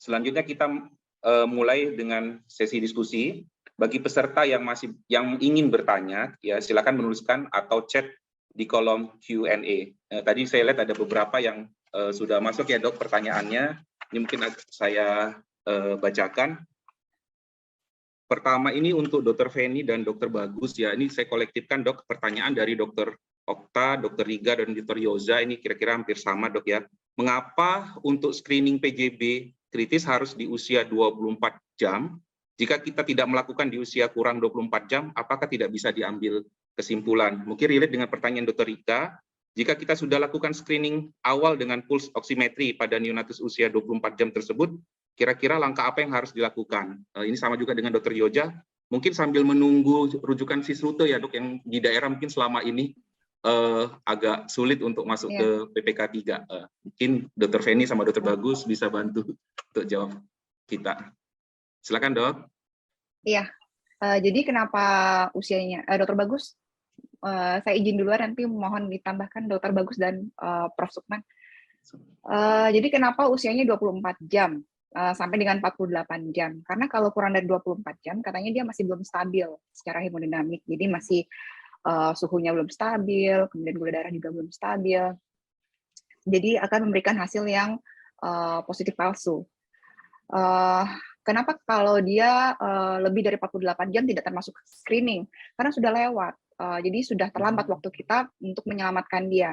Selanjutnya kita mulai dengan sesi diskusi. Bagi peserta yang ingin bertanya, ya silakan menuliskan atau chat di kolom Q&A. Tadi saya lihat ada beberapa yang sudah masuk ya dok pertanyaannya. Ini mungkin saya bacakan. Pertama ini untuk Dr. Feni dan Dr. Bagus ya. Ini saya kolektifkan dok pertanyaan dari Dr. Okta, Dr. Riga dan Dr. Yoza. Ini kira-kira hampir sama dok ya. Mengapa untuk screening PJB kritis harus di usia 24 jam? Jika kita tidak melakukan di usia kurang 24 jam, apakah tidak bisa diambil kesimpulan? Mungkin relate dengan pertanyaan Dr. Rika, jika kita sudah lakukan screening awal dengan pulse oximetry pada neonatus usia 24 jam tersebut, kira-kira langkah apa yang harus dilakukan? Ini sama juga dengan Dr. Yoja, mungkin sambil menunggu rujukan Sisrute ya dok, yang di daerah mungkin selama ini agak sulit untuk masuk ke PPK 3. Mungkin Dr. Feni sama Dr. Bagus bisa bantu untuk jawab kita. Silakan dok. Iya, jadi kenapa usianya, Dr. Bagus, saya izin duluan, nanti mohon ditambahkan Dr. Bagus dan Prof. Sukman. Jadi kenapa usianya 24 jam sampai dengan 48 jam? Karena kalau kurang dari 24 jam, katanya dia masih belum stabil secara hemodinamik, jadi masih suhunya belum stabil, kemudian gula darah juga belum stabil. Jadi akan memberikan hasil yang positif palsu. Kenapa kalau dia lebih dari 48 jam tidak termasuk screening? Karena sudah lewat, jadi sudah terlambat waktu kita untuk menyelamatkan dia.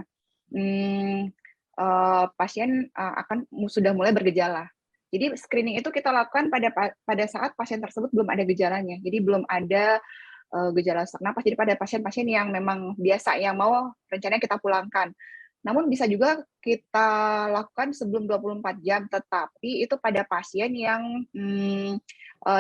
Pasien akan sudah mulai bergejala. Jadi screening itu kita lakukan pada saat pasien tersebut belum ada gejalanya. Jadi belum ada gejala sesak napas. Jadi pada pasien-pasien yang memang biasa yang mau rencananya kita pulangkan. Namun bisa juga kita lakukan sebelum 24 jam, tetapi itu pada pasien yang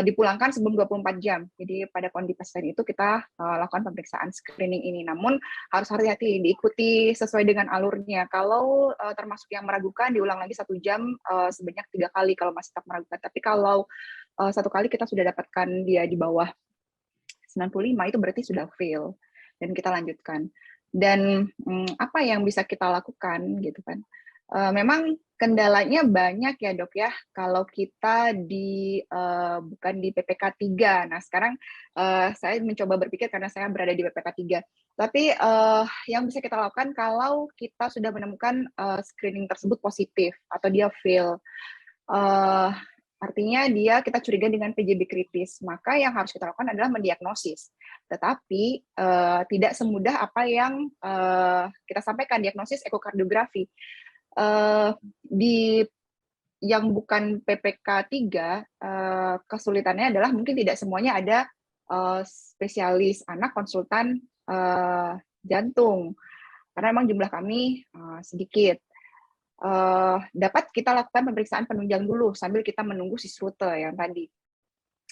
dipulangkan sebelum 24 jam. Jadi pada kondisi pasien itu kita lakukan pemeriksaan screening ini. Namun harus hati-hati, diikuti sesuai dengan alurnya. Kalau termasuk yang meragukan, diulang lagi 1 jam sebanyak 3 kali kalau masih tetap meragukan. Tapi kalau 1 kali kita sudah dapatkan dia di bawah 95, itu berarti sudah fail. Dan kita lanjutkan. Dan apa yang bisa kita lakukan gitu kan? Memang kendalanya banyak ya dok ya kalau kita bukan di PPK 3. Nah sekarang saya mencoba berpikir karena saya berada di PPK 3. Tapi yang bisa kita lakukan kalau kita sudah menemukan screening tersebut positif atau dia fail, artinya kita curiga dengan PJB kritis, maka yang harus kita lakukan adalah mendiagnosis. Tetapi tidak semudah apa yang kita sampaikan, diagnosis ekokardiografi. Yang bukan PPK 3, kesulitannya adalah mungkin tidak semuanya ada spesialis anak konsultan jantung, karena memang jumlah kami sedikit. Dapat kita lakukan pemeriksaan penunjang dulu sambil kita menunggu Sisrute yang tadi.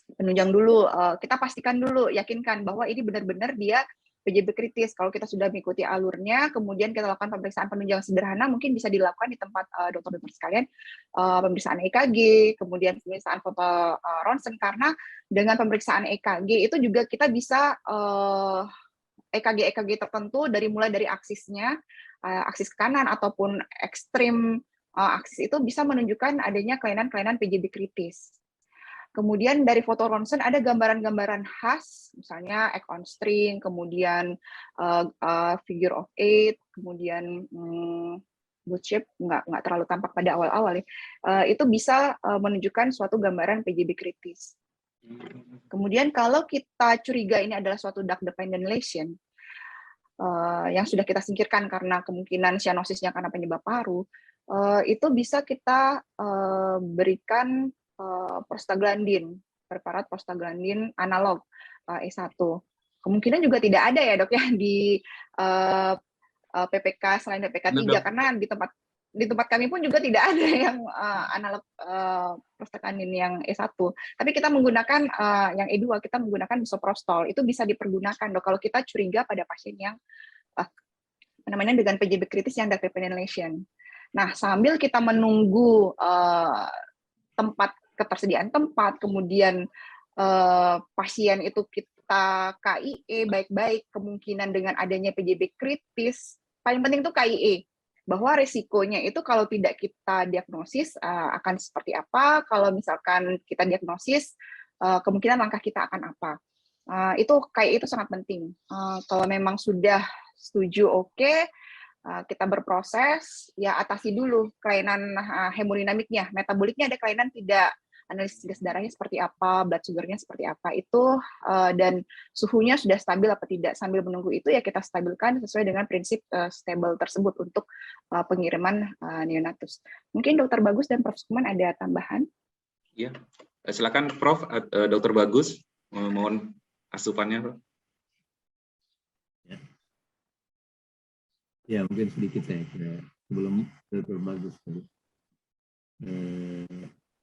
Penunjang dulu, kita pastikan dulu, yakinkan bahwa ini benar-benar dia PJB kritis. Kalau kita sudah mengikuti alurnya, kemudian kita lakukan pemeriksaan penunjang sederhana, mungkin bisa dilakukan di tempat dokter-dokter sekalian, pemeriksaan EKG, kemudian pemeriksaan foto ronsen, karena dengan pemeriksaan EKG itu juga kita bisa EKG tertentu mulai dari aksisnya, aksis kanan ataupun ekstrim aksis itu bisa menunjukkan adanya kelainan-kelainan PJB kritis. Kemudian dari foto ronsen ada gambaran-gambaran khas, misalnya egg on string, kemudian figure of 8, kemudian boot shape nggak terlalu tampak pada awal-awal ya. Itu bisa menunjukkan suatu gambaran PJB kritis. Kemudian kalau kita curiga ini adalah suatu duct dependent lesion, yang sudah kita singkirkan karena kemungkinan cyanosisnya karena penyebab paru, itu bisa kita berikan prostaglandin, preparat prostaglandin analog E1. Kemungkinan juga tidak ada ya dok ya di PPK selain PPK 3, karena di tempat kami pun juga tidak ada yang analog prostaglandin yang E1. Tapi kita menggunakan yang E2, kita menggunakan misoprostol. Itu bisa dipergunakan dok kalau kita curiga pada pasien yang dengan PJB kritis yang duct dependent lesion. Nah, sambil kita menunggu ketersediaan tempat, kemudian pasien itu kita KIE baik-baik, kemungkinan dengan adanya PJB kritis, paling penting itu KIE. bahwa risikonya itu kalau tidak kita diagnosis akan seperti apa, kalau misalkan kita diagnosis kemungkinan langkah kita akan apa. Itu sangat penting. Kalau memang sudah setuju, oke, kita berproses, ya atasi dulu kelainan hemodinamiknya, metaboliknya ada kelainan tidak, analisis darahnya seperti apa, blood sugarnya seperti apa itu, dan suhunya sudah stabil apa tidak. Sambil menunggu itu ya kita stabilkan sesuai dengan prinsip stable tersebut untuk pengiriman neonatus. Mungkin Dokter Bagus dan Prof. Sukman ada tambahan? Ya, silakan Prof. Dokter Bagus, mohon asupannya, Prof. Ya, mungkin sedikit saya kira sebelum Dokter Bagus.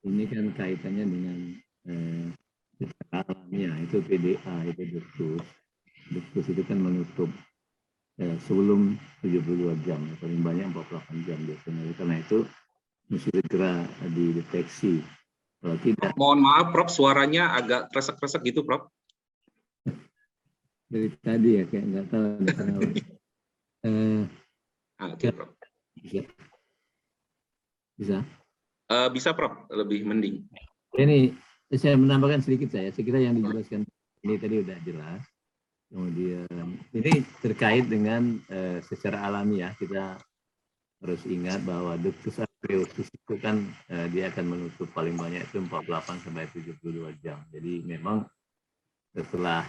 Ini kan kaitannya dengan alamiah, itu PDA, itu duktus. Duktus itu kan menutup sebelum 72 jam, paling banyak 48 jam biasanya. Karena itu mesti segera dideteksi. Kalau tidak, mohon maaf Prof, suaranya agak kresek-kresek gitu Prof. Dari tadi ya, kayak nggak tahu kenapa. Oke, Prof. Bisa? Bisa Prof, lebih mending. Ini saya menambahkan sedikit saya kira yang dijelaskan ini tadi udah jelas. Kemudian ini terkait dengan secara alamiah kita harus ingat bahwa ductus arteriosus itu kan dia akan menutup paling banyak itu 48 sampai 72 jam. Jadi memang setelah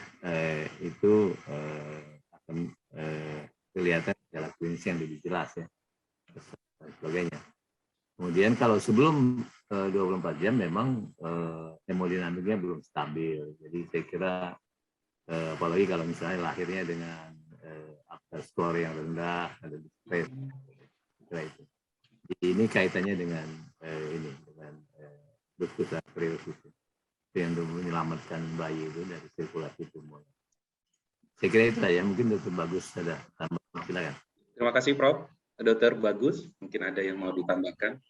itu akan kelihatan secara klinis yang lebih jelas ya dan sebagainya. Kemudian kalau sebelum 24 jam memang hemodinamiknya belum stabil. Jadi saya kira apalagi kalau misalnya lahirnya dengan skor yang rendah, ada stres, kira itu. Jadi ini kaitannya dengan dengan ductus arteriosus yang menyelamatkan bayi itu dari sirkulasi tumor. Saya kira itu ya, mungkin Dokter Bagus ada tambahan, silakan. Terima kasih Prof. Dokter Bagus, mungkin ada yang mau ditambahkan?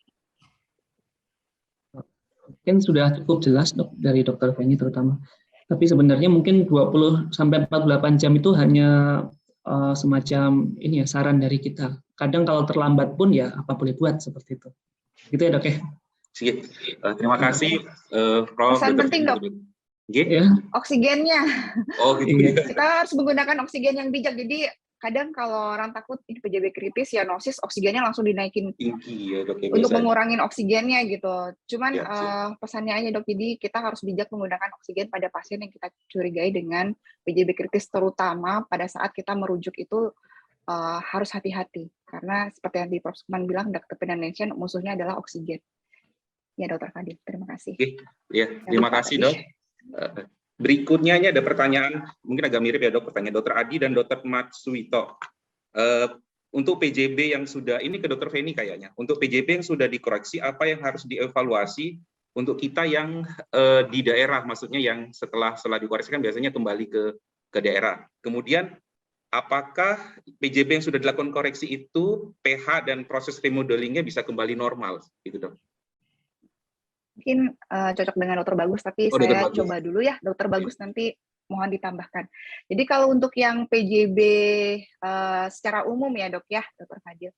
Mungkin sudah cukup jelas dari Dokter Feni terutama. Tapi sebenarnya mungkin 20 sampai 48 jam itu hanya semacam ini ya saran dari kita. Kadang kalau terlambat pun ya apa boleh buat seperti itu. Gitu ya Dok ya. Terima kasih Prof. Pesan penting Dok. Ya. Oksigennya. Oh gitu. Kita harus menggunakan oksigen yang bijak. Jadi kadang kalau orang takut ini PJB kritis, cyanosis, oksigennya langsung dinaikin tinggi ya Dok ya, untuk mengurangin oksigennya gitu. Cuman ya, pesannya aja Dok, jadi kita harus bijak menggunakan oksigen pada pasien yang kita curigai dengan PJB kritis, terutama pada saat kita merujuk itu harus hati-hati karena seperti yang di Prof. Sukman bilang, duct appendage musuhnya adalah oksigen. Ya Dokter Fadil, terima kasih. Ya, terima kasih Dok. Berikutnya ini ada pertanyaan, mungkin agak mirip ya Dok, pertanyaan Dokter Adi dan Dokter Matsuito. Untuk PJB yang sudah, ini ke Dokter Feni kayaknya, untuk PJB yang sudah dikoreksi, apa yang harus dievaluasi untuk kita yang di daerah, maksudnya yang setelah dikoreksikan biasanya kembali ke daerah. Kemudian, apakah PJB yang sudah dilakukan koreksi itu, pH dan proses remodelingnya bisa kembali normal? Gitu Dok. Mungkin cocok dengan Dokter Bagus, tapi saya coba dulu ya, Dokter Bagus nanti mohon ditambahkan. Jadi kalau untuk yang PJB secara umum ya Dok ya, Dokter Fadil,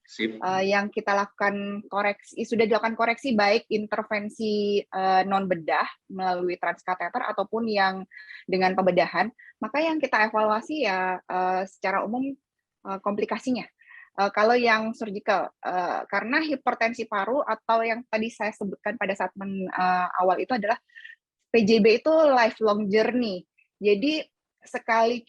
yang kita lakukan koreksi, sudah dilakukan koreksi baik intervensi non bedah melalui transkateter ataupun yang dengan pembedahan, maka yang kita evaluasi ya secara umum komplikasinya. Kalau yang surgical, karena hipertensi paru atau yang tadi saya sebutkan pada saat awal itu adalah PJB itu lifelong journey. Jadi sekali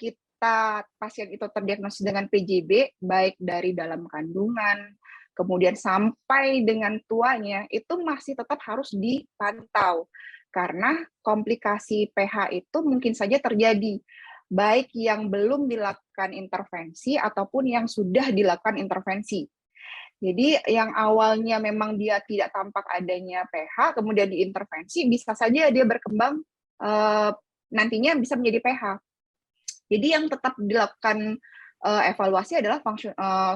pasien itu terdiagnosis dengan PJB, baik dari dalam kandungan, kemudian sampai dengan tuanya, itu masih tetap harus dipantau. Karena komplikasi pH itu mungkin saja terjadi, baik yang belum dilakukan intervensi ataupun yang sudah dilakukan intervensi. Jadi yang awalnya memang dia tidak tampak adanya pH, kemudian diintervensi, bisa saja dia berkembang nantinya bisa menjadi pH. Jadi yang tetap dilakukan evaluasi adalah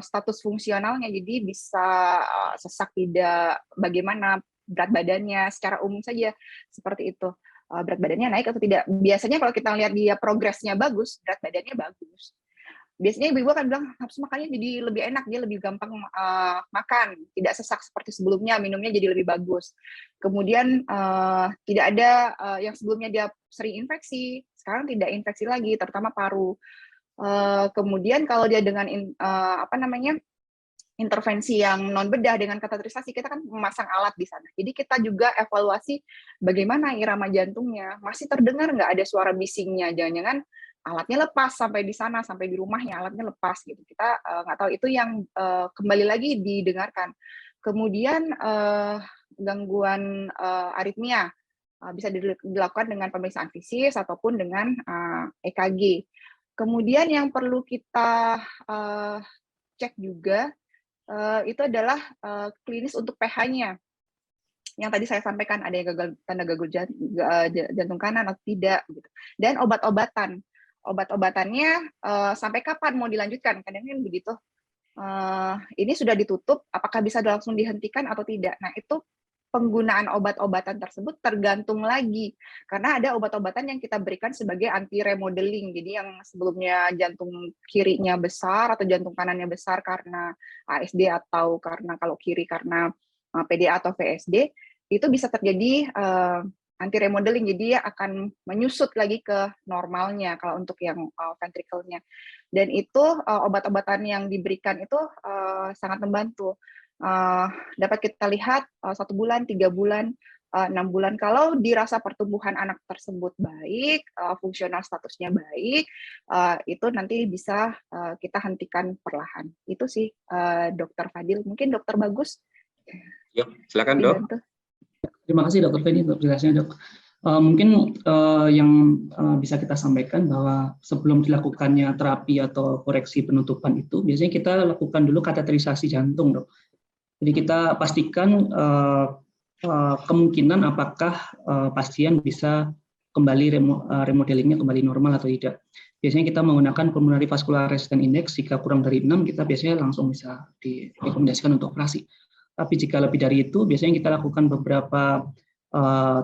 status fungsionalnya, jadi bisa sesak tidak, bagaimana berat badannya, secara umum saja seperti itu. Berat badannya naik atau tidak. Biasanya kalau kita lihat dia progresnya bagus, berat badannya bagus. biasanya ibu-ibu akan bilang nafsu makannya jadi lebih enak, dia lebih gampang makan, tidak sesak seperti sebelumnya, minumnya jadi lebih bagus. Kemudian tidak ada yang sebelumnya dia sering infeksi, sekarang tidak infeksi lagi, terutama paru. Kemudian kalau dia dengan intervensi yang non bedah dengan kateterisasi, kita kan memasang alat di sana. Jadi kita juga evaluasi bagaimana irama jantungnya, masih terdengar nggak ada suara bisingnya, jangan-jangan alatnya lepas sampai di sana, sampai di rumahnya alatnya lepas gitu. Kita nggak tahu, itu yang kembali lagi didengarkan. Kemudian gangguan aritmia bisa dilakukan dengan pemeriksaan fisis ataupun dengan EKG. Kemudian yang perlu kita cek juga itu adalah klinis untuk pH-nya. Yang tadi saya sampaikan, ada yang tanda gagal jantung kanan atau tidak gitu. Dan obat-obatan. Obat-obatannya sampai kapan mau dilanjutkan? Kadang kan begitu. Ini sudah ditutup, apakah bisa langsung dihentikan atau tidak? Nah, itu penggunaan obat-obatan tersebut tergantung lagi, karena ada obat-obatan yang kita berikan sebagai anti remodeling. Jadi yang sebelumnya jantung kirinya besar atau jantung kanannya besar karena ASD, atau karena kalau kiri karena PDA atau VSD, itu bisa terjadi anti remodeling, jadi dia akan menyusut lagi ke normalnya kalau untuk yang ventrikelnya. Dan itu obat-obatan yang diberikan itu sangat membantu. Dapat kita lihat 1 bulan, 3 bulan, 6 bulan. Kalau dirasa pertumbuhan anak tersebut baik, fungsional statusnya baik, itu nanti bisa kita hentikan perlahan. Itu sih, Dokter Fadil. Mungkin Dokter Bagus. Ya, silakan Dok. Dibantu. Terima kasih Dr. Feni untuk penjelasannya, Dok. Mungkin yang bisa kita sampaikan bahwa sebelum dilakukannya terapi atau koreksi penutupan itu, biasanya kita lakukan dulu kateterisasi jantung, Dok. Jadi kita pastikan kemungkinan apakah pasien bisa kembali remodelingnya kembali normal atau tidak. Biasanya kita menggunakan pulmonary vascular resistance index, jika kurang dari 6 kita biasanya langsung bisa direkomendasikan untuk operasi. Tapi jika lebih dari itu, biasanya kita lakukan beberapa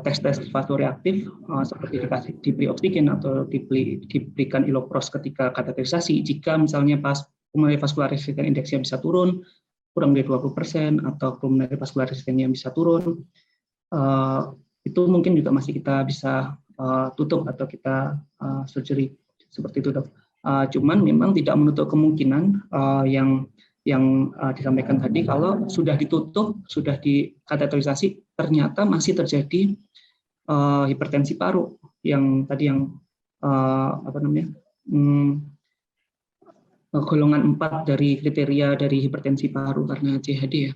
tes vasoreaktif seperti diberi oksigen atau diberikan ilopros ketika kateterisasi. Jika misalnya pas pulmonary vascular resistance index-nya bisa turun, kurang dari 20%, atau pulmonary vascular resistance-nya bisa turun, itu mungkin juga masih kita bisa tutup atau kita surgery seperti itu, Dok. Cuman memang tidak menutup kemungkinan yang disampaikan tadi, kalau sudah ditutup, sudah dikateterisasi, ternyata masih terjadi hipertensi paru yang tadi golongan 4 dari kriteria dari hipertensi paru karena CHD ya.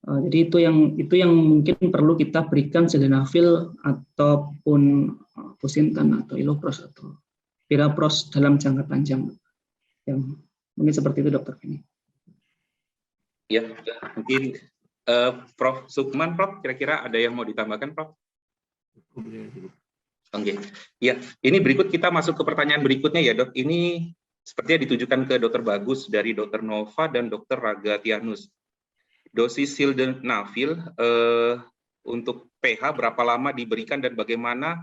Jadi itu yang mungkin perlu kita berikan sildenafil ataupun fusintan atau ilopros atau virapros dalam jangka panjang. Yang mungkin seperti itu, Dokter Feni. Ya, mungkin Prof. Sukman, Prof, kira-kira ada yang mau ditambahkan, Prof? Oke, ya, ini berikut kita masuk ke pertanyaan berikutnya ya, Dok. Ini sepertinya ditujukan ke Dokter Bagus dari Dokter Nova dan Dokter Ragatianus. Dosis sildenafil untuk pH berapa lama diberikan dan bagaimana?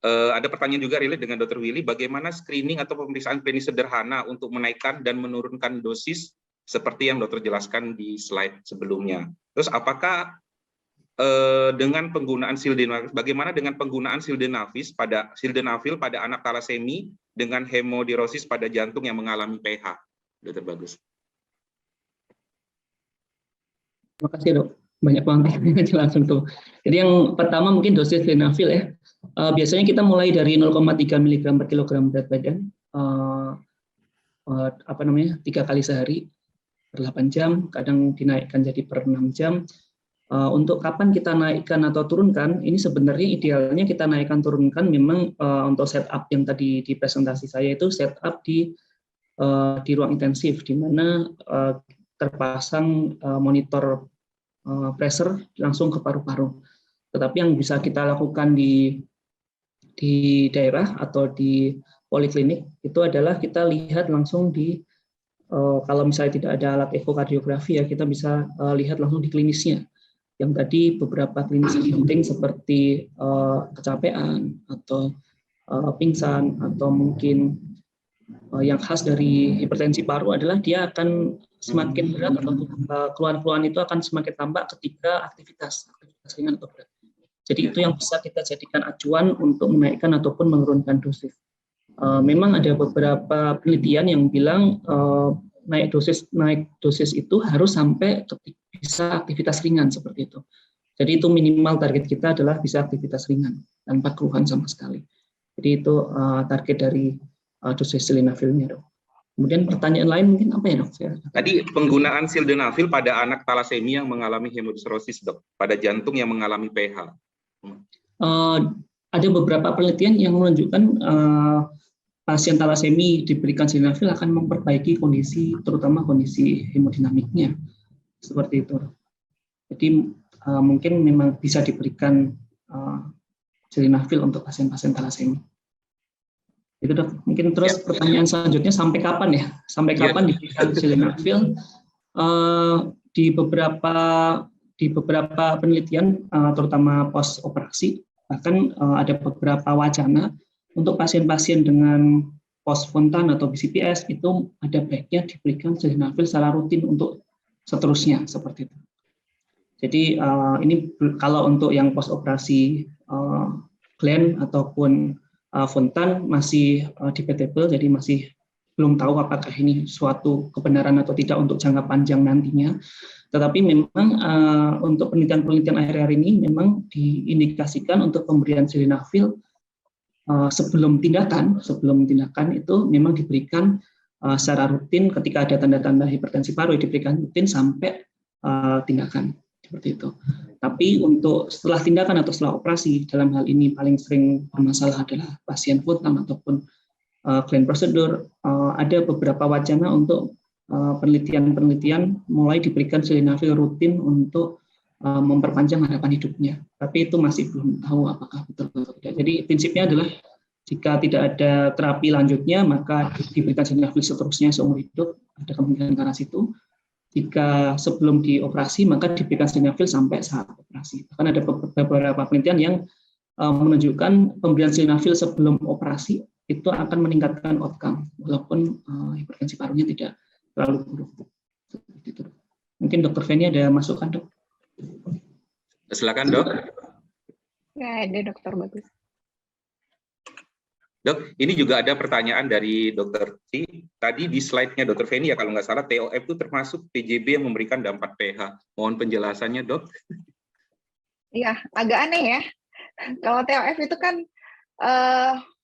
Ada pertanyaan juga relate dengan Dokter Willy, bagaimana screening atau pemeriksaan klinis sederhana untuk menaikkan dan menurunkan dosis seperti yang dokter jelaskan di slide sebelumnya. Terus apakah dengan penggunaan sildenafil, bagaimana dengan penggunaan sildenafil pada anak talasemi dengan hemodiuresis pada jantung yang mengalami PH, Dokter Bagus? Terima kasih, Dok. Banyak banget langsung tuh. Jadi yang pertama mungkin dosis sildenafil ya. Biasanya kita mulai dari 0,3 mg per kilogram berat badan, 3 kali sehari per 8 jam, kadang dinaikkan jadi per 6 jam. Untuk kapan kita naikkan atau turunkan, ini sebenarnya idealnya kita naikkan turunkan memang untuk setup yang tadi di presentasi saya itu setup di ruang intensif, di mana terpasang monitor pressure langsung ke paru-paru. Tetapi yang bisa kita lakukan di daerah atau di poliklinik itu adalah kita lihat langsung kalau misalnya tidak ada alat ekokardiografi ya, kita bisa lihat langsung di klinisnya. Yang tadi beberapa klinis penting seperti kecapean atau pingsan atau mungkin yang khas dari hipertensi paru adalah dia akan semakin berat atau keluhan-keluhan itu akan semakin tampak ketika aktivitas ringan atau berat. Jadi itu yang bisa kita jadikan acuan untuk menaikkan ataupun menurunkan dosis. Memang ada beberapa penelitian yang bilang naik dosis itu harus sampai bisa aktivitas ringan seperti itu. Jadi itu minimal target kita adalah bisa aktivitas ringan tanpa keluhan sama sekali. Jadi itu target dari dosis sildenafilnya, dok. Kemudian pertanyaan lain mungkin apa ya, dok? Tadi penggunaan sildenafil pada anak talasemia yang mengalami hemodysrosis, dok, pada jantung yang mengalami PH. Ada beberapa penelitian yang menunjukkan pasien talasemi diberikan sildenafil akan memperbaiki kondisi, terutama kondisi hemodinamiknya, seperti itu. Jadi mungkin memang bisa diberikan sildenafil untuk pasien-pasien talasemi. Itu, dok. Mungkin terus pertanyaan selanjutnya, sampai kapan ya? Sampai kapan diberikan sildenafil? Di beberapa penelitian, terutama post operasi, bahkan ada beberapa wacana untuk pasien-pasien dengan post Fontan atau BCPS itu ada baiknya diberikan sildenafil secara rutin untuk seterusnya, seperti itu. Jadi ini kalau untuk yang post operasi Glenn ataupun Fontan masih debatable, jadi masih belum tahu apakah ini suatu kebenaran atau tidak untuk jangka panjang nantinya. Tetapi memang untuk penelitian-penelitian akhir-akhir ini memang diindikasikan untuk pemberian sildenafil sebelum tindakan itu memang diberikan secara rutin ketika ada tanda-tanda hipertensi paru, diberikan rutin sampai tindakan, seperti itu. Tapi untuk setelah tindakan atau setelah operasi, dalam hal ini paling sering bermasalah adalah pasien Fontan ataupun Glenn prosedur, ada beberapa wacana untuk penelitian-penelitian mulai diberikan sildenafil rutin untuk memperpanjang harapan hidupnya. Tapi itu masih belum tahu apakah betul atau tidak. Jadi prinsipnya adalah jika tidak ada terapi lanjutnya, maka diberikan sildenafil seterusnya seumur hidup, ada kemungkinan ke arah situ. Jika sebelum dioperasi, maka diberikan sildenafil sampai saat operasi. Bahkan ada beberapa penelitian yang menunjukkan pemberian sildenafil sebelum operasi itu akan meningkatkan outcome, walaupun hipertensi parunya tidak terlalu buruk. Mungkin Dr. Feni ada masukan, dok? Silakan, dok. Ya, ada dokter, bagus. Dok, ini juga ada pertanyaan dari Dr. T. Tadi di slide-nya Dr. Feni ya, kalau nggak salah TOF itu termasuk PJB yang memberikan dampak pH. Mohon penjelasannya, dok. Iya, agak aneh ya. Kalau TOF itu kan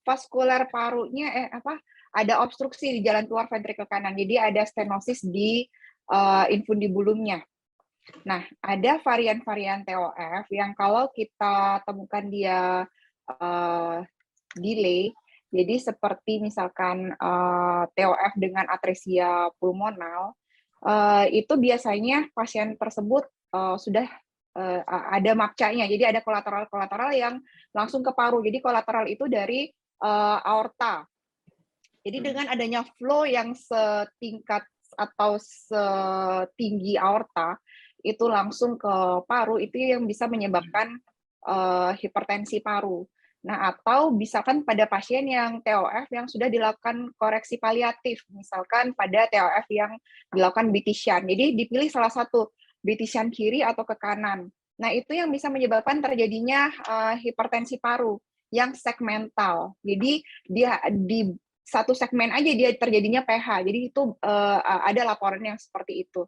vaskular parunya ada obstruksi di jalan keluar ventrikel kanan. Jadi ada stenosis di infundibulumnya. Nah, ada varian-varian TOF yang kalau kita temukan dia delay, jadi seperti misalkan TOF dengan atresia pulmonal, itu biasanya pasien tersebut sudah ada makcanya, jadi ada kolateral yang langsung ke paru. Jadi kolateral itu dari aorta. Jadi dengan adanya flow yang setingkat atau setinggi aorta, itu langsung ke paru, itu yang bisa menyebabkan hipertensi paru. Nah, atau misalkan pada pasien yang TOF yang sudah dilakukan koreksi paliatif, misalkan pada TOF yang dilakukan BT shunt. Jadi dipilih salah satu, BT shunt kiri atau ke kanan. Nah, itu yang bisa menyebabkan terjadinya hipertensi paru yang segmental. Jadi dia di satu segmen aja dia terjadinya PH. Jadi itu ada laporan yang seperti itu.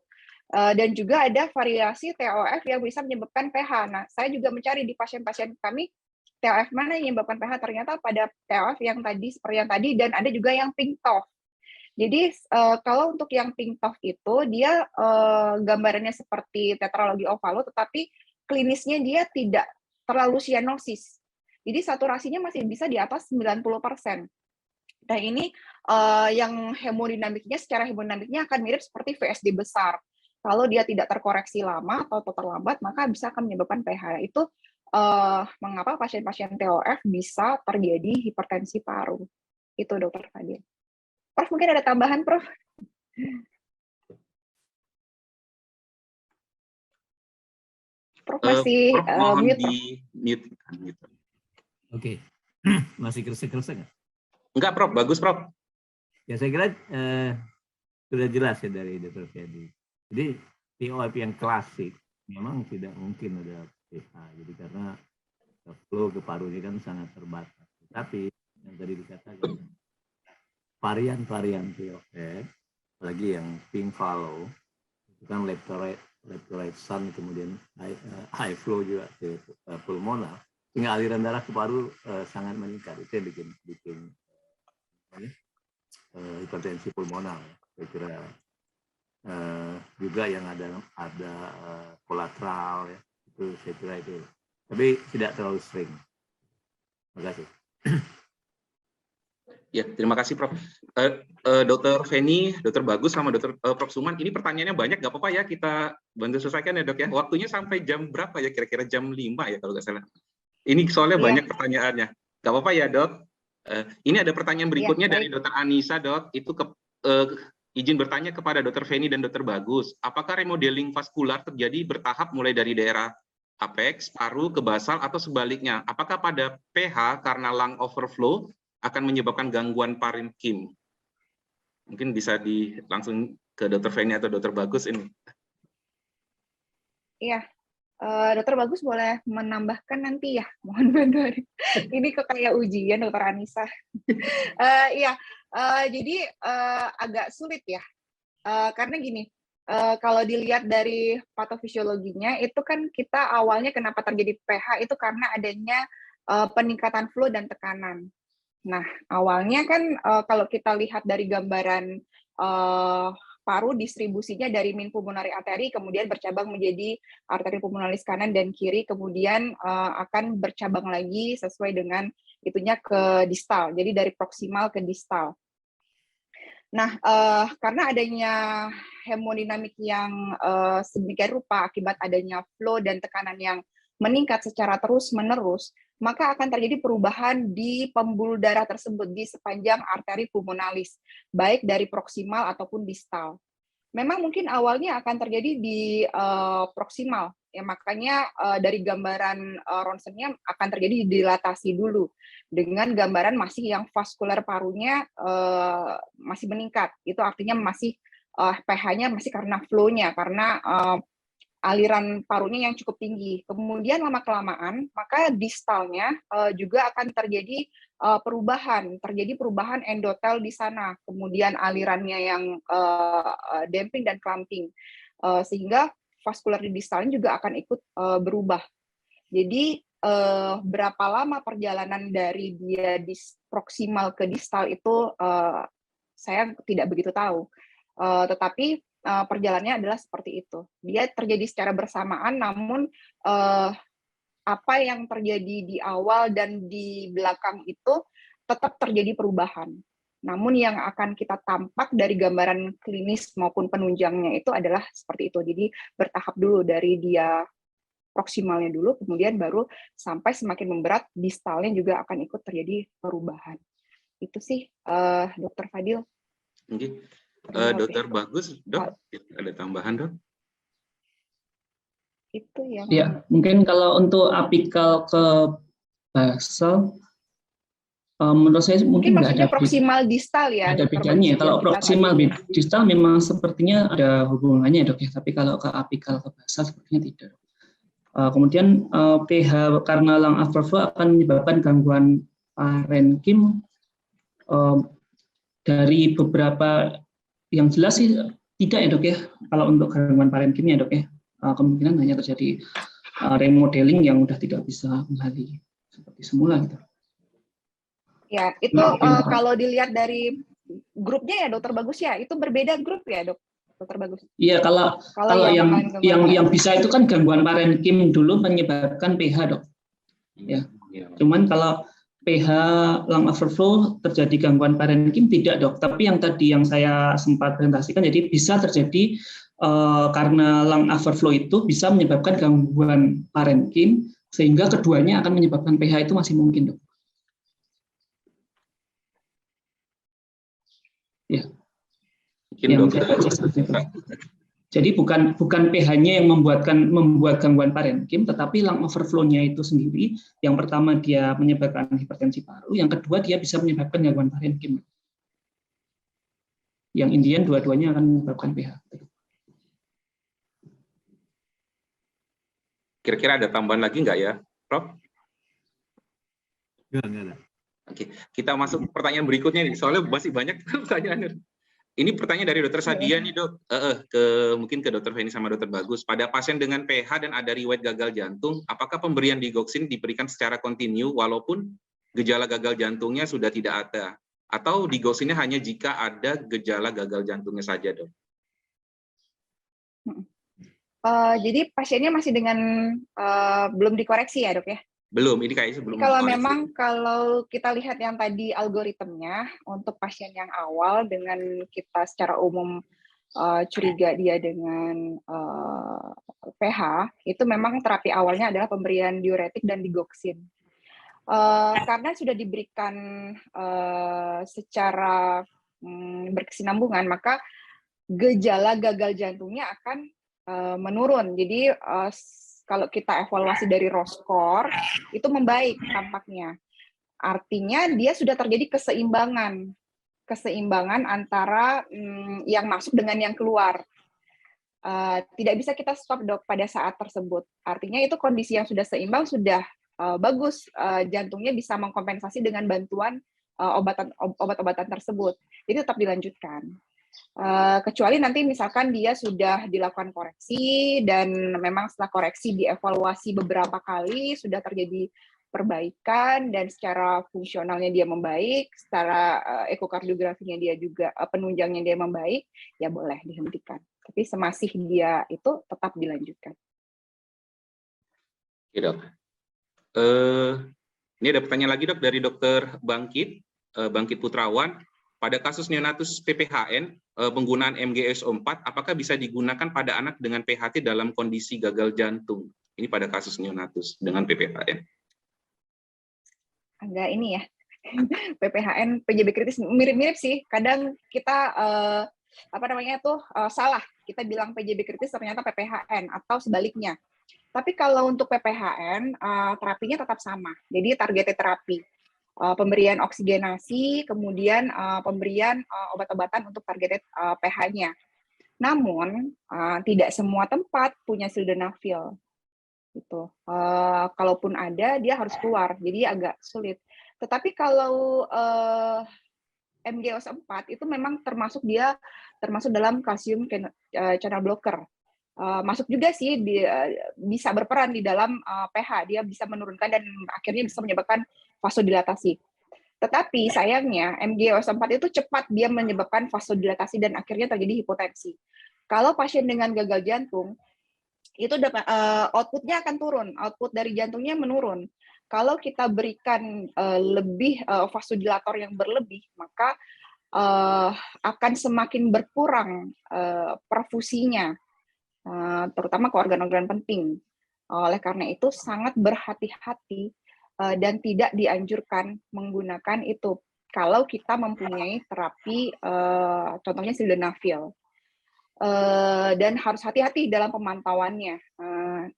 Dan juga ada variasi TOF yang bisa menyebabkan PH. Nah, saya juga mencari di pasien-pasien kami TOF mana yang menyebabkan PH, ternyata pada TOF yang tadi seperti yang tadi, dan ada juga yang pink TOF. Jadi kalau untuk yang pink TOF itu dia gambarannya seperti tetralogi ovalo, tetapi klinisnya dia tidak terlalu cyanosis. Jadi saturasinya masih bisa di atas 90%. Nah, ini yang hemodinamiknya, secara hemodinamiknya akan mirip seperti VSD besar. Kalau dia tidak terkoreksi lama atau terlambat, maka bisa akan menyebabkan PH. Itu mengapa pasien-pasien TOF bisa terjadi hipertensi paru. Itu, Dr. Fadil. Prof, mungkin ada tambahan, Prof? Prof masih mute. Oke. Masih kresek-kresek nggak? Enggak, Prof. Bagus, Prof. Ya saya kira sudah jelas ya dari Dr. Fedi. Jadi POF yang klasik memang tidak mungkin ada pH. Jadi karena flow ke paru ini kan sangat terbatas. Tapi yang tadi dikatakan varian-varian POF, apalagi yang pink follow, itu kan left to right sun, kemudian high flow juga ke pulmonal, sehingga aliran darah ke paru sangat meningkat. Itu yang bikin hipertensi pulmonal. Saya kira juga yang ada kolateral, ya, itu saya kira itu. Tapi tidak terlalu sering. Terima kasih. Ya, terima kasih Prof. Dr. Feni, Dr. Bagus, sama Dr. Prof. Suman, ini pertanyaannya banyak, nggak apa-apa ya kita bantu selesaikan ya Dok ya. Waktunya sampai jam berapa ya? Kira-kira jam 5 ya kalau nggak salah. Ini soalnya banyak pertanyaannya. Nggak apa-apa ya Dok. Ini ada pertanyaan berikutnya dari Dr. Anissa Dok. Itu izin bertanya kepada Dr. Feni dan Dr. Bagus. Apakah remodeling vaskular terjadi bertahap mulai dari daerah apex, paru, ke basal, atau sebaliknya? Apakah pada pH karena lung overflow akan menyebabkan gangguan parenkim? Mungkin bisa langsung ke Dr. Feni atau Dr. Bagus ini. Iya, Dr. Bagus boleh menambahkan nanti ya, mohon bantuan. Ini kok kayak ujian Dr. Anissa. Iya, jadi agak sulit ya, karena gini, kalau dilihat dari patofisiologinya itu kan kita awalnya kenapa terjadi pH itu karena adanya peningkatan flow dan tekanan. Nah, awalnya kan kalau kita lihat dari gambaran paru, distribusinya dari min pulmonari arteri, kemudian bercabang menjadi arteri pulmonalis kanan dan kiri, kemudian akan bercabang lagi sesuai dengan itunya ke distal, jadi dari proksimal ke distal. Nah, karena adanya hemodinamik yang sedemikian rupa akibat adanya flow dan tekanan yang meningkat secara terus-menerus, maka akan terjadi perubahan di pembuluh darah tersebut di sepanjang arteri pulmonalis, baik dari proksimal ataupun distal. Memang mungkin awalnya akan terjadi di proksimal, ya makanya dari gambaran ronsennya akan terjadi dilatasi dulu, dengan gambaran masih yang vaskular parunya masih meningkat, itu artinya masih pH-nya masih karena flow-nya, karena aliran parunya yang cukup tinggi. Kemudian lama-kelamaan, maka distalnya juga akan terjadi perubahan endotel di sana, kemudian alirannya yang damping dan clumping, sehingga vaskular di distalnya juga akan ikut berubah. Jadi berapa lama perjalanan dari dia proksimal ke distal itu saya tidak begitu tahu, tetapi perjalanannya adalah seperti itu. Dia terjadi secara bersamaan, namun apa yang terjadi di awal dan di belakang itu tetap terjadi perubahan. Namun yang akan kita tampak dari gambaran klinis maupun penunjangnya itu adalah seperti itu. Jadi bertahap dulu dari dia proksimalnya dulu, kemudian baru sampai semakin memberat, distalnya juga akan ikut terjadi perubahan. Itu sih, Dr. Fadil. Okay. Dokter Bagus, Dok, ada tambahan, Dok? Itu yang ya, mungkin kalau untuk apikal ke basal, menurut saya mungkin nggak ada proksimal distal ya. Ada bedanya. Kalau proksimal distal memang sepertinya ada hubungannya, Dok ya. Tapi kalau ke apikal ke basal sepertinya tidak. Kemudian pH karena lung overflow akan menyebabkan gangguan parenkim. Dari beberapa yang jelas sih tidak ya Dok ya. Kalau untuk gangguan parenkimia Dok ya, kemungkinan hanya terjadi remodeling yang udah tidak bisa kembali seperti semula gitu. Ya, itu kalau dilihat dari grupnya ya Dokter Bagus ya, itu berbeda grup ya Dokter Bagus. Iya, kalau yang bisa itu kan gangguan parenkim dulu menyebabkan pH Dok. Ya. Cuman kalau pH lung overflow terjadi gangguan parenkim tidak Dok, tapi yang tadi yang saya sempat presentasikan, jadi bisa terjadi karena lung overflow itu bisa menyebabkan gangguan parenkim, sehingga keduanya akan menyebabkan pH itu masih mungkin Dok. Ya. Jadi bukan pH-nya yang membuat gangguan parenkim, tetapi lung overflow-nya itu sendiri. Yang pertama dia menyebabkan hipertensi paru, yang kedua dia bisa menyebabkan gangguan parenkim. yang intinya dua-duanya akan menyebabkan pH. Kira-kira ada tambahan lagi nggak ya, Prof? Enggak ada. Oke, kita masuk pertanyaan berikutnya nih. Soalnya masih banyak pertanyaan. Ini pertanyaan dari Dokter Sadia nih, Dok. Mungkin ke Dokter Feni sama Dokter Bagus. Pada pasien dengan PH dan ada riwayat gagal jantung, apakah pemberian digoxin diberikan secara kontinu walaupun gejala gagal jantungnya sudah tidak ada? Atau digoxinnya hanya jika ada gejala gagal jantungnya saja, Dok? Jadi pasiennya masih dengan belum dikoreksi ya, Dok ya? Belum, ini kayaknya sebelum. Kalau memang kalau kita lihat yang tadi algoritmnya untuk pasien yang awal dengan kita secara umum curiga dia dengan pH, itu memang terapi awalnya adalah pemberian diuretik dan digoxin. Karena sudah diberikan secara berkesinambungan, maka gejala gagal jantungnya akan menurun. Jadi kalau kita evaluasi dari raw score, itu membaik tampaknya. Artinya dia sudah terjadi keseimbangan antara yang masuk dengan yang keluar. Tidak bisa kita stop, Dok, pada saat tersebut. Artinya itu kondisi yang sudah seimbang, sudah bagus, jantungnya bisa mengkompensasi dengan bantuan obat-obatan tersebut. Jadi tetap dilanjutkan. Kecuali nanti misalkan dia sudah dilakukan koreksi dan memang setelah koreksi dievaluasi beberapa kali sudah terjadi perbaikan dan secara fungsionalnya dia membaik, secara ekokardiografinya dia juga penunjangnya dia membaik, ya boleh dihentikan. Tapi semasih dia itu tetap dilanjutkan. Oke, Dok. Ini ada pertanyaan lagi, Dok, dari Dokter Bangkit Putrawan. Pada kasus neonatus PPHN, penggunaan MgSO4, apakah bisa digunakan pada anak dengan PHT dalam kondisi gagal jantung? Ini pada kasus neonatus dengan PPHN. Agak ini ya, PPHN, PJB kritis mirip-mirip sih. Kadang kita salah. Kita bilang PJB kritis ternyata PPHN atau sebaliknya. Tapi kalau untuk PPHN, terapinya tetap sama. Jadi targeted terapi. Pemberian oksigenasi, kemudian pemberian obat-obatan untuk targeted pH-nya. Namun, tidak semua tempat punya sildenafil. Gitu. Kalaupun ada, dia harus keluar, jadi agak sulit. Tetapi kalau MgO4 itu memang termasuk dalam calcium channel blocker. Masuk juga sih, bisa berperan di dalam pH, dia bisa menurunkan dan akhirnya bisa menyebabkan vasodilatasi. Tetapi sayangnya MgO4 itu cepat dia menyebabkan vasodilatasi dan akhirnya terjadi hipotensi. Kalau pasien dengan gagal jantung, itu output-nya akan turun, output dari jantungnya menurun. Kalau kita berikan lebih vasodilator yang berlebih, maka akan semakin berkurang perfusinya, terutama ke organ-organ penting. Oleh karena itu sangat berhati-hati dan tidak dianjurkan menggunakan itu kalau kita mempunyai terapi contohnya sildenafil. Dan harus hati-hati dalam pemantauannya.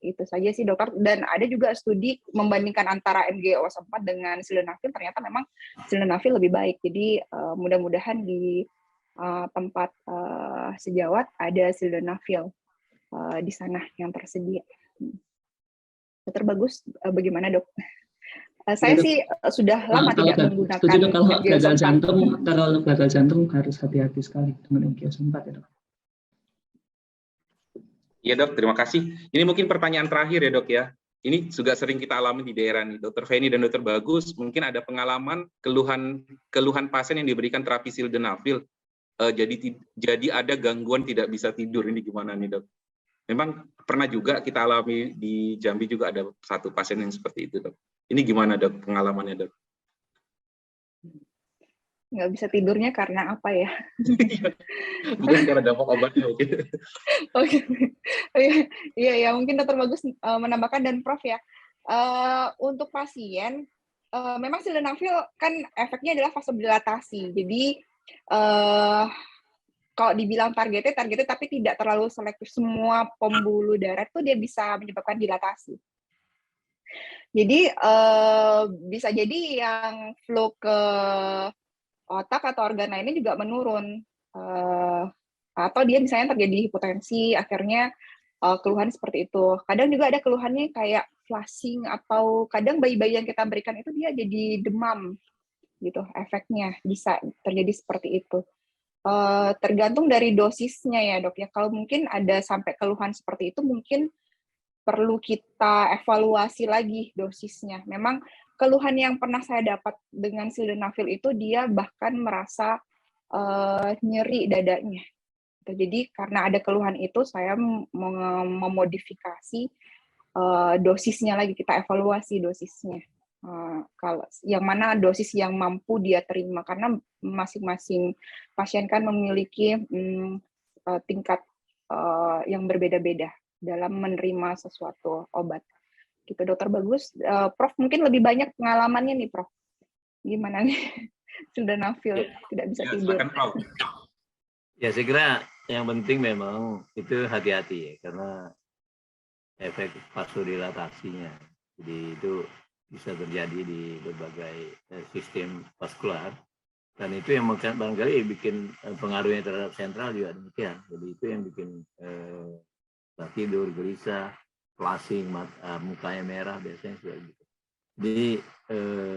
Itu saja sih, Dokter. Dan ada juga studi membandingkan antara MgO4 dengan sildenafil, ternyata memang sildenafil lebih baik. Jadi mudah-mudahan di tempat sejawat ada sildenafil di sana yang tersedia. Dokter Bagus, bagaimana, Dok? Saya sih sudah lama tidak menggunakan MgO4. Kalau gagal jantung harus hati-hati sekali dengan MgO4 ya, Dok. Iya, Dok, terima kasih. Ini mungkin pertanyaan terakhir ya, Dok ya. Ini juga sering kita alami di daerah nih, Dokter Feni dan Dokter Bagus. Mungkin ada pengalaman keluhan pasien yang diberikan terapi sildenafil. Jadi ada gangguan tidak bisa tidur. Ini gimana nih, Dok? Memang pernah juga kita alami di Jambi juga ada satu pasien yang seperti itu, Dok. Ini gimana, Dok, pengalamannya, Dok? Nggak bisa tidurnya karena apa ya? Mungkin karena dampak obatnya. Oke, iya, mungkin Dokter Bagus menambahkan dan Prof ya. Untuk pasien, memang sildenafil kan efeknya adalah vasodilatasi. Jadi kalau dibilang targeted tapi tidak terlalu selektif, semua pembuluh darah itu dia bisa menyebabkan dilatasi. Jadi bisa jadi yang flow ke otak atau organ lainnya juga menurun. atau dia misalnya terjadi hipotensi, akhirnya keluhan seperti itu. Kadang juga ada keluhannya kayak flushing, atau kadang bayi-bayi yang kita berikan itu dia jadi demam gitu, efeknya bisa terjadi seperti itu. Tergantung dari dosisnya ya dok ya. Kalau mungkin ada sampai keluhan seperti itu, mungkin perlu kita evaluasi lagi dosisnya. Memang keluhan yang pernah saya dapat dengan sildenafil itu dia bahkan merasa nyeri dadanya. Jadi karena ada keluhan itu, saya memodifikasi dosisnya lagi, kita evaluasi dosisnya. Kalau yang mana dosis yang mampu dia terima, karena masing-masing pasien kan memiliki tingkat yang berbeda-beda dalam menerima sesuatu obat. Gitu, Dokter Bagus. Prof mungkin lebih banyak pengalamannya nih, Prof. Gimana nih? Sildenafil tidak bisa tidur. Silakan, Prof. Ya, saya kira yang penting memang itu hati-hati ya, karena efek vasodilatasinya. Jadi itu bisa terjadi di berbagai sistem vaskular, dan itu yang barangkali bikin pengaruhnya terhadap sentral juga demikian. Jadi itu yang bikin tidur, gelisah, flushing, mukanya merah biasanya juga gitu. Jadi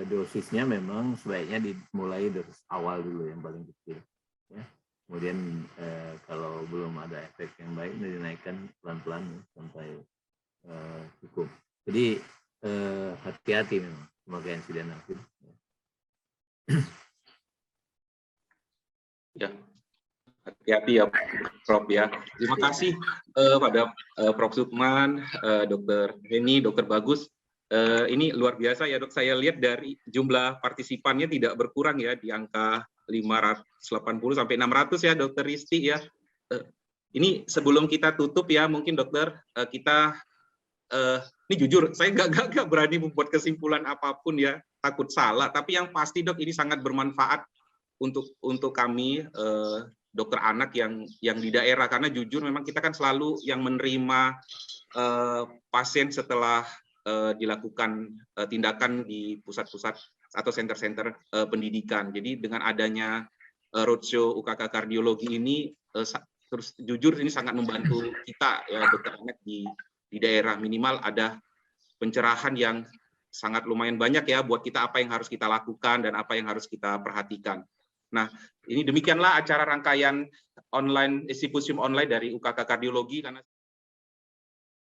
dosisnya memang sebaiknya dimulai dari awal dulu, yang paling kecil. Ya. Kemudian kalau belum ada efek yang baik, dinaikkan pelan-pelan sampai cukup. Jadi hati-hati memang pemakaian sildenafil. Ya, hati-hati ya Prof ya. Terima kasih pada Prof Sukman, Dr. Heni, Dr. Bagus. Ini luar biasa ya dok. Saya lihat dari jumlah partisipannya tidak berkurang ya, di angka 580 sampai 600 ya Dokter Risti ya. Ini sebelum kita tutup ya, mungkin dokter kita ini jujur saya nggak berani membuat kesimpulan apapun ya, takut salah. Tapi yang pasti dok, ini sangat bermanfaat untuk kami dokter anak yang di daerah, karena jujur memang kita kan selalu yang menerima pasien setelah dilakukan tindakan di pusat-pusat atau center-center pendidikan. Jadi dengan adanya roadshow UKK kardiologi ini, terus jujur ini sangat membantu kita ya dokter anak di daerah. Minimal ada pencerahan yang sangat lumayan banyak ya buat kita, apa yang harus kita lakukan dan apa yang harus kita perhatikan. Nah, ini demikianlah acara rangkaian online simposium online dari UKK kardiologi. Karena